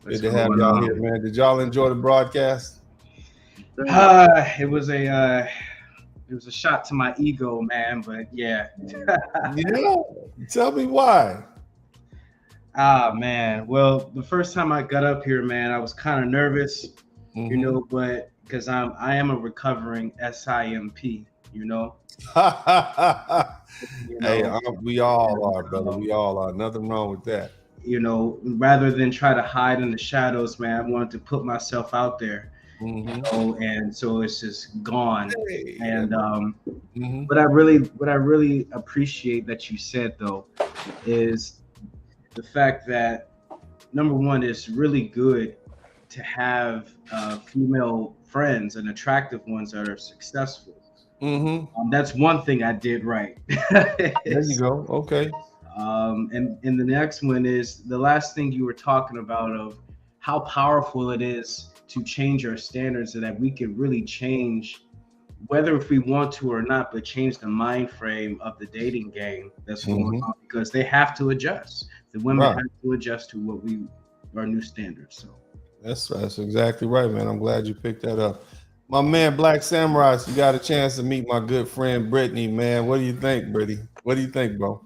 Good to have y'all here, man. Did y'all enjoy the broadcast? It was a shot to my ego, man. But yeah. Yeah. Tell me why. Man. Well, the first time I got up here, man, I was kind of nervous, but because I am a recovering SIMP, you know. Hey, we all are, brother. We all are. Nothing wrong with that. Rather than try to hide in the shadows, man, I wanted to put myself out there, and so it's just gone. Hey, and what I really appreciate that you said though is the fact that number one, it's really good to have female friends and attractive ones that are successful. That's one thing I did right. There you go. Okay. And the next one is the last thing you were talking about of how powerful it is to change our standards so that we can really change, whether if we want to or not, but change the mind frame of the dating game that's going on, because they have to adjust. The women have to adjust to our new standards. So that's exactly right, man. I'm glad you picked that up. My man, Black Samurai, you got a chance to meet my good friend Brittany, man. What do you think, Brittany? What do you think, bro?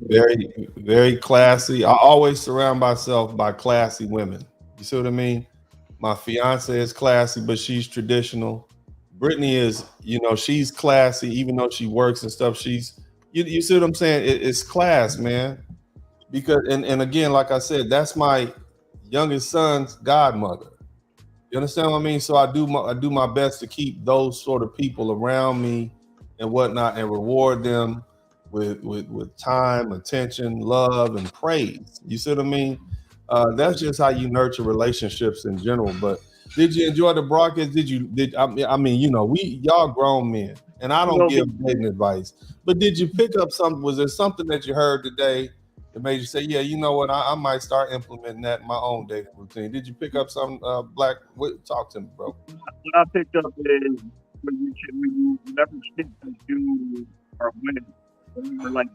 Very, very classy. I always surround myself by classy women. You see what I mean? My fiance is classy, but she's traditional. Brittany is, she's classy, even though she works and stuff. You see what I'm saying? It's class, man. Because and again, like I said, that's my youngest son's godmother. You understand what I mean? So I do my best to keep those sort of people around me and whatnot, and reward them with time, attention, love, and praise. You see what I mean? That's just how you nurture relationships in general. But did you enjoy the broadcast? Y'all grown men, and I don't give dating advice. But did you pick up something? Was there something that you heard today that made you say, yeah, you know what, I might start implementing that in my own dating routine? Did you pick up something, Black? Talk to me, bro. What I picked up is when you never stick to you are winning. When you were like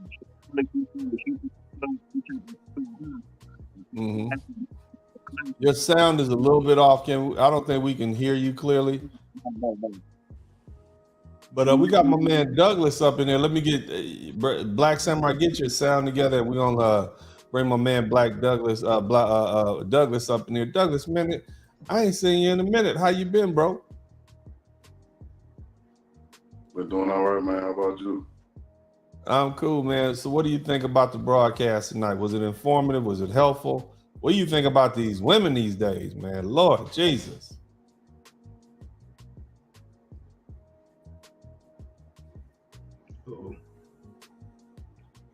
Your sound is a little bit off. I don't think we can hear you clearly. But we got my man Douglas up in there. Let me get Black Samurai, get your sound together. We're gonna bring my man Black Douglas, Douglas up in there. Douglas, minute, I ain't seen you in a minute. How you been, bro? We're doing all right, man. How about you? I'm cool, man. So what do you think about the broadcast tonight? Was it informative? Was it helpful? What do you think about these women these days, man? Lord Jesus.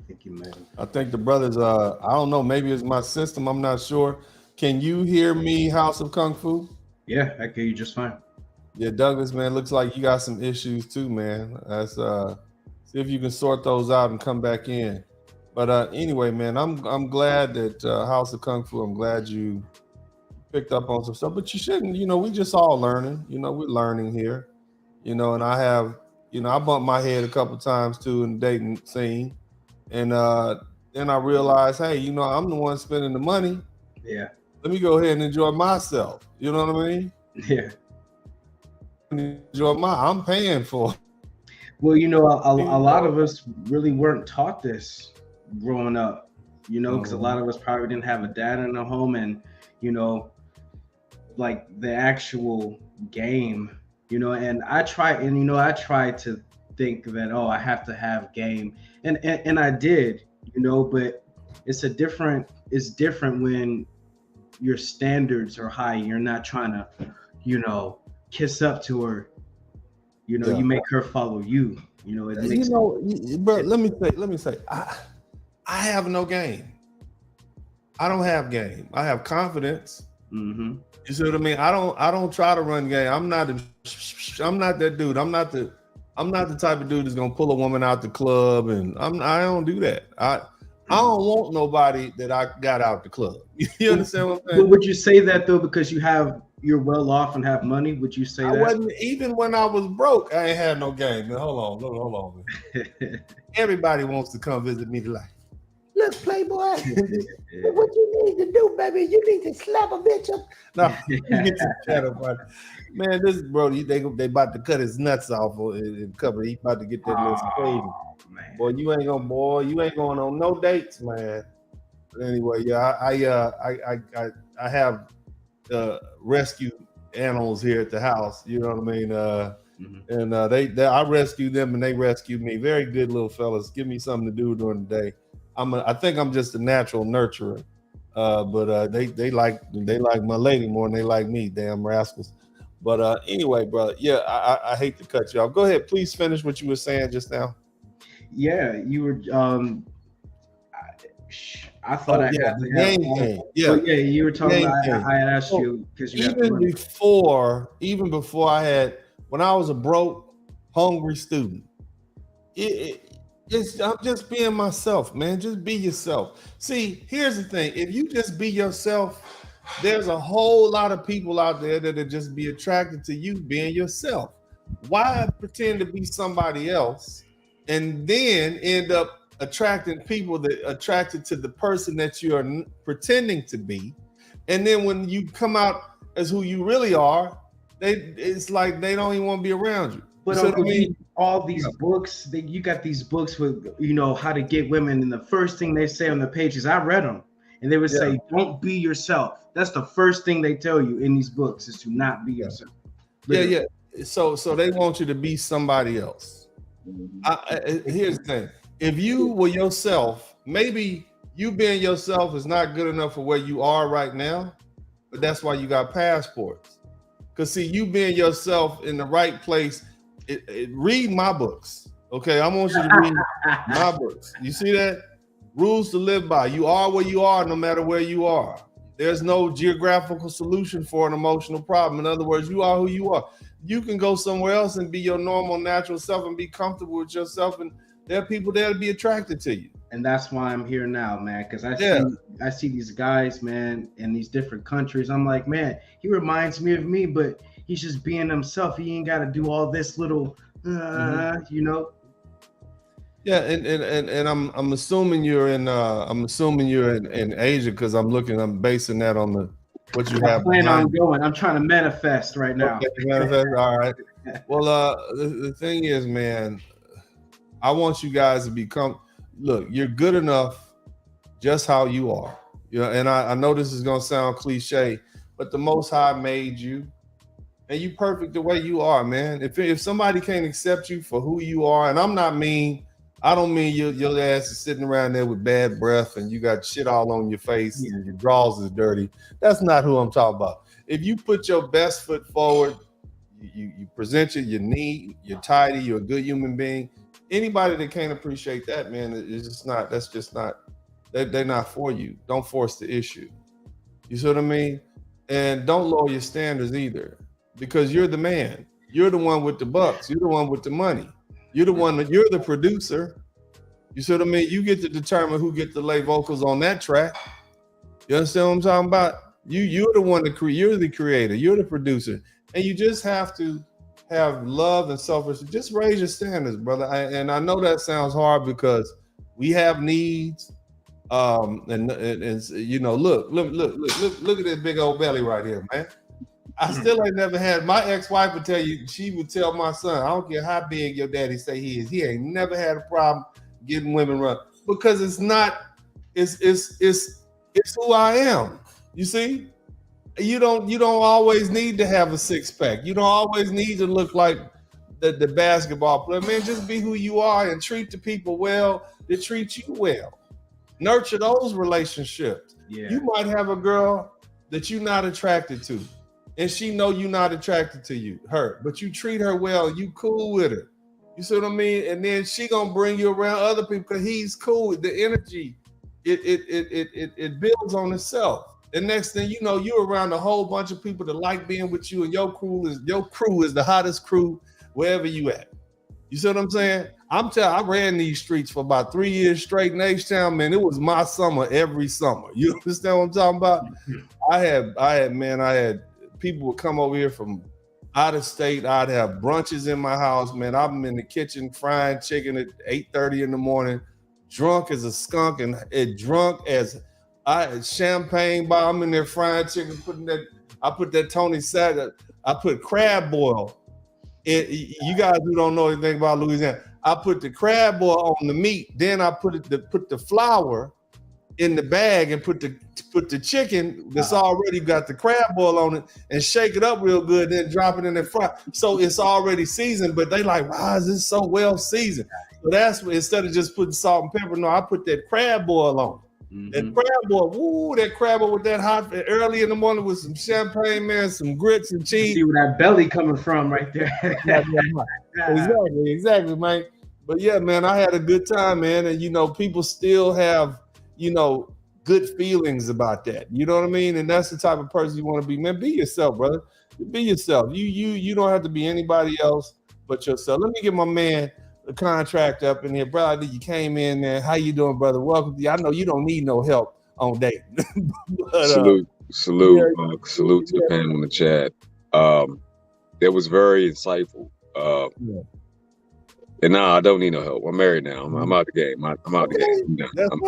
Thank you, man. I think the brothers, I don't know, maybe it's my system, I'm not sure. Can you hear me, House of Kung Fu? Yeah, I hear you just fine. Yeah, Douglas, man, looks like you got some issues too, man. That's see if you can sort those out and come back in. But anyway, man, I'm glad that House of Kung Fu, I'm glad you picked up on some stuff, but you shouldn't, we just all learning, we're learning here, and I have, I bumped my head a couple times too in the dating scene. And then I realized, hey, I'm the one spending the money. Yeah. Let me go ahead and enjoy myself. You know what I mean? Yeah. I'm paying for it. Well, a lot of us really weren't taught this growing up, because a lot of us probably didn't have a dad in the home, and, like the actual game, and I try to think that, I have to have game. And I did, but it's different when your standards are high. You're not trying to, kiss up to her. You make her follow you. Bro, let me say, I have no game. I don't have game. I have confidence. Mm-hmm. You see what I mean? I don't try to run game. I'm not that dude. I'm not the type of dude that's gonna pull a woman out the club, and I don't do that. I don't want nobody that I got out the club. You understand what I'm saying? But would you say that though because you have you're well off and have money? Would you say I that? wasn't, even when I was broke, I ain't had no game. Man, hold on. Man. Everybody wants to come visit me like, look, Playboy, what you need to do, baby, you need to slap a bitch up. No, you get to chat about it. Man, this Brody, they about to cut his nuts off and cover. He about to get that little spade. Boy, you ain't going on no dates, man. But anyway, yeah, I have rescue animals here at the house. You know what I mean? And I rescue them and they rescue me. Very good little fellas. Give me something to do during the day. I think I'm just a natural nurturer. But they like my lady more than they like me. Damn rascals. But anyway, bro, yeah, I hate to cut you off. Go ahead, please finish what you were saying just now. Yeah, you were. I thought the game. Yeah, yeah, you were talking about. I had asked you because you even before when I was a broke, hungry student. I'm just being myself, man. Just be yourself. See, here's the thing: if you just be yourself, there's a whole lot of people out there that'll just be attracted to you being yourself. Why pretend to be somebody else and then end up attracting people that attracted to the person that you are pretending to be? And then when you come out as who you really are, it's like they don't even want to be around you. But all these books, you got these books with, how to get women. And the first thing they say on the pages, I read them. And they would say, don't be yourself. That's the first thing they tell you in these books is to not be yourself. Literally. Yeah. So they want you to be somebody else. Here's the thing. If you were yourself, maybe you being yourself is not good enough for where you are right now, but that's why you got passports. Because see, you being yourself in the right place, read my books. Okay, I want you to read my books. You see that? Rules to live by. You are where you are no matter where you are. There's no geographical solution for an emotional problem. In other words, you are who you are. You can go somewhere else and be your normal, natural self and be comfortable with yourself, and there are people there to be attracted to you. And that's why I'm here now, man, because I see these guys, man, in these different countries. I'm like, man, he reminds me of me, but he's just being himself. He ain't got to do all this little, Yeah, and I'm assuming you're in Asia because I'm basing that on what you have. I'm trying to manifest right now. Okay, manifest. All right. Well, the thing is, man, I want you guys to become. Look, you're good enough, just how you are. And I know this is gonna sound cliche, but the Most High made you, and you perfect the way you are, man. If somebody can't accept you for who you are, and I'm not mean. I don't mean your ass is sitting around there with bad breath and you got shit all on your face and your drawers is dirty. That's not who I'm talking about. If you put your best foot forward, you present you're neat, you're tidy, you're a good human being. Anybody that can't appreciate that, man, they're not for you. Don't force the issue. You see what I mean? And don't lower your standards either, because you're the man. You're the one with the bucks. You're the one with the money. You're the producer. You see what I mean? You get to determine who get to lay vocals on that track. You understand what I'm talking about? You're the one you're the creator, you're the producer. And you just have to have love and self-respect. Just raise your standards, brother. And I know that sounds hard because we have needs. Look at this big old belly right here, man. I still ain't never had. My ex-wife would tell you, she would tell my son, I don't care how big your daddy say he is, he ain't never had a problem getting women run, because it's who I am. You see, you don't always need to have a six-pack. You don't always need to look like the basketball player. Man, just be who you are and treat the people well that treat you well. Nurture those relationships. Yeah. You might have a girl that you're not attracted to, and she know you're not attracted to her, but you treat her well, you cool with her. You see what I mean? And then she gonna bring you around other people because he's cool. The energy, it builds on itself. And next thing you know, you're around a whole bunch of people that like being with you, and your crew is the hottest crew wherever you at. You see what I'm saying? I ran these streets for about 3 years straight in H-Town, man. It was my summer every summer. You understand what I'm talking about? I had people would come over here from out of state. I'd have brunches in my house, man. I'm in the kitchen frying chicken at 8:30 in the morning, drunk as a skunk, and drunk as champagne bar. I'm in there frying chicken, I put that Tony Satter, I put crab boil. You guys who don't know anything about Louisiana, I put the crab boil on the meat, then I put the flour in the bag and put the chicken that's already got the crab boil on it and shake it up real good, then drop it in the fry. So it's already seasoned, but they like, wow, is this so well seasoned? So that's instead of just putting salt and pepper, no, I put that crab boil on. Mm-hmm. That crab boil, woo, that crab boil with that hot early in the morning with some champagne, man, some grits and cheese. See where that belly coming from right there. Exactly, man. But yeah, man, I had a good time, man. And you know, people still have, you know, good feelings about that. You know what I mean? And that's the type of person you want to be, man. Be yourself, brother. Be yourself. You don't have to be anybody else but yourself. Let me get my man the contract up in here, brother. You came in, man. How you doing, brother? Welcome to you. I know you don't need no help on dating. But, salute to the panel in the chat. That was very insightful. And no, I don't need no help. I'm married now. I'm out the game. I'm out the game.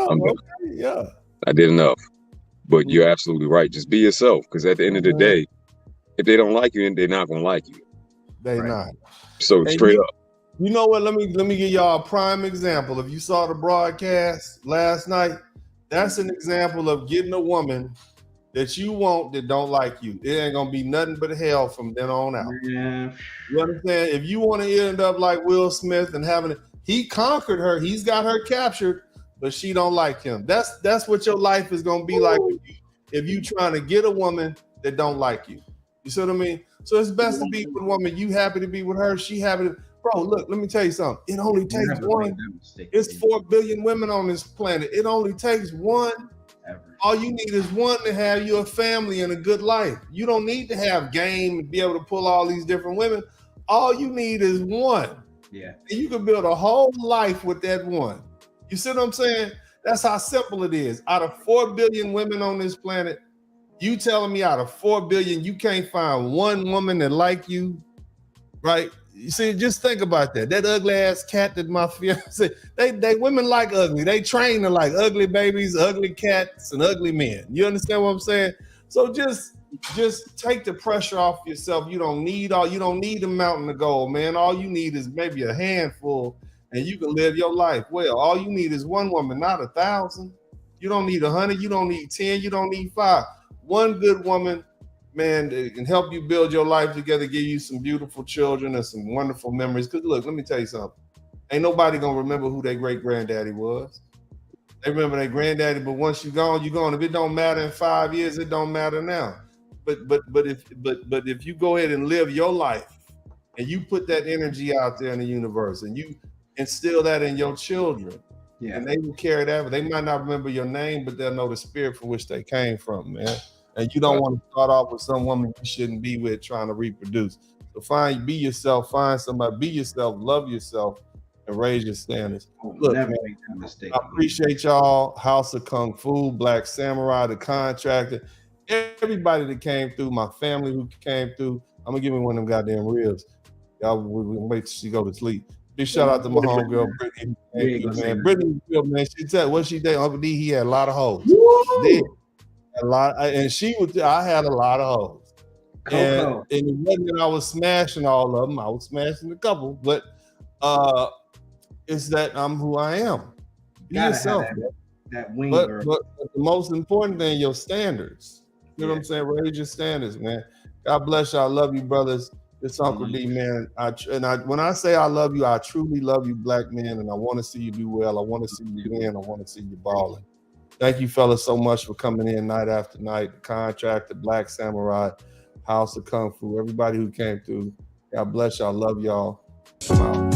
I'm done. Yeah. I did enough. But you're absolutely right. Just be yourself. Because at the end of the day, if they don't like you, they're not gonna like you. They not. So straight up. You know what? Let me give y'all a prime example. If you saw the broadcast last night, that's an example of getting a woman that you want that don't like you. It ain't gonna be nothing but hell from then on out. Yeah. You understand? If you want to end up like Will Smith and having he conquered her, he's got her captured, but she don't like him. That's what your life is gonna be like if you trying to get a woman that don't like you. You see what I mean? So it's best to be with a woman. You happy to be with her, she happy to. Bro, look, let me tell you something. It only takes one. It's 4 billion women on this planet. It only takes one. All you need is one to have you a family and a good life. You don't need to have game and be able to pull all these different women. All you need is one. Yeah. And you can build a whole life with that one. You see what I'm saying? That's how simple it is. Out of 4 billion women on this planet, you telling me out of 4 billion, you can't find one woman that like you, right? You see, just think about that. That ugly ass cat that my fiance, they women like ugly. They train to like ugly babies, ugly cats, and ugly men. You understand what I'm saying? So just take the pressure off yourself. You don't need a mountain of gold, man. All you need is maybe a handful, and you can live your life well. All you need is one woman, not 1,000. You don't need 100. You don't need 10. You don't need 5. One good woman, man, it can help you build your life together, give you some beautiful children and some wonderful memories. Because look, let me tell you something. Ain't nobody gonna remember who their great granddaddy was. They remember their granddaddy, but once you're gone, you're gone. If it don't matter in 5 years, it don't matter now. But if you go ahead and live your life and you put that energy out there in the universe and you instill that in your children, and they will carry that. They might not remember your name, but they'll know the spirit from which they came from, man. And you don't want to start off with some woman you shouldn't be with trying to reproduce. So be yourself, find somebody, be yourself, love yourself, and raise your standards. Look, man, I appreciate y'all. House of Kung Fu, Black Samurai, the contractor, everybody that came through, my family who came through. I'm gonna give me one of them goddamn ribs. Y'all we'll wait till she go to sleep. Big shout out to my homegirl, Brittany. Thank you, man. Brittany, man, she said what she did. Uncle D, he had a lot of hoes. Did. A lot, and I had a lot of hoes. And it wasn't that I was smashing all of them. I was smashing a couple, but it's that I'm who I am. Be yourself. That wing, but the most important thing, your standards. You know what I'm saying? Raise your standards, man. God bless you. I love you, brothers. It's Uncle D, man. When I say I love you, I truly love you, black men, and I want to see you do well. I want to see you win. I want to see you balling. Thank you, fellas, so much for coming in night after night. The Contractor, Black Samurai, House of Kung Fu, everybody who came through. God bless y'all. Love y'all. I'm out.